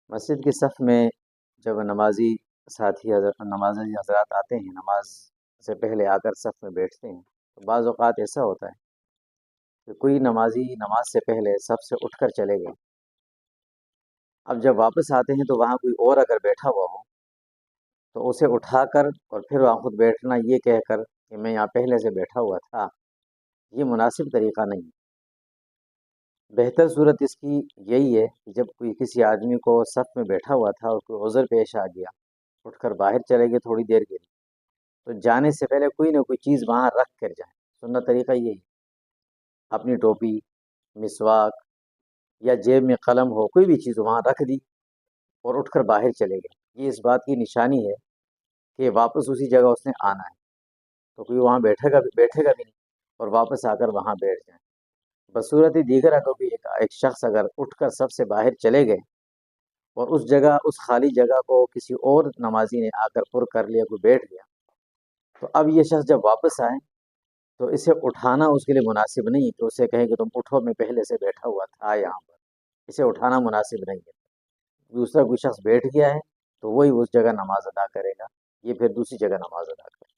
مسجد کی صف میں جب نمازی حضرات آتے ہیں، نماز سے پہلے آ کر صف میں بیٹھتے ہیں، تو بعض اوقات ایسا ہوتا ہے کہ کوئی نمازی نماز سے پہلے صف سے اٹھ کر چلے گئے۔ اب جب واپس آتے ہیں تو وہاں کوئی اور اگر بیٹھا ہوا ہو تو اسے اٹھا کر اور پھر وہاں خود بیٹھنا، یہ کہہ کر کہ میں یہاں پہلے سے بیٹھا ہوا تھا، یہ مناسب طریقہ نہیں ہے۔ بہتر صورت اس کی یہی ہے کہ جب کوئی کسی آدمی کو صف میں بیٹھا ہوا تھا اور کوئی عذر پیش آ گیا، اٹھ کر باہر چلے گئے تھوڑی دیر کے لیے، تو جانے سے پہلے کوئی نہ کوئی چیز وہاں رکھ کر جائیں۔ سننا طریقہ یہی ہے، اپنی ٹوپی، مسواک یا جیب میں قلم ہو، کوئی بھی چیز وہاں رکھ دی اور اٹھ کر باہر چلے گئے۔ یہ اس بات کی نشانی ہے کہ واپس اسی جگہ اس نے آنا ہے، تو کوئی وہاں بیٹھے گا بھی نہیں اور واپس آ کر وہاں بیٹھ جائیں۔ بصورت دیگر اگر کوئی ایک شخص اگر اٹھ کر سب سے باہر چلے گئے اور اس خالی جگہ کو کسی اور نمازی نے آ کر پر کر لیا، کوئی بیٹھ گیا، تو اب یہ شخص جب واپس آئے تو اسے اٹھانا اس کے لیے مناسب نہیں کہ اسے کہیں کہ تم اٹھو، میں پہلے سے بیٹھا ہوا تھا یہاں پر، اسے اٹھانا مناسب نہیں ہے۔ دوسرا کوئی شخص بیٹھ گیا ہے تو وہی اس جگہ نماز ادا کرے گا، یہ پھر دوسری جگہ نماز ادا کرے گا۔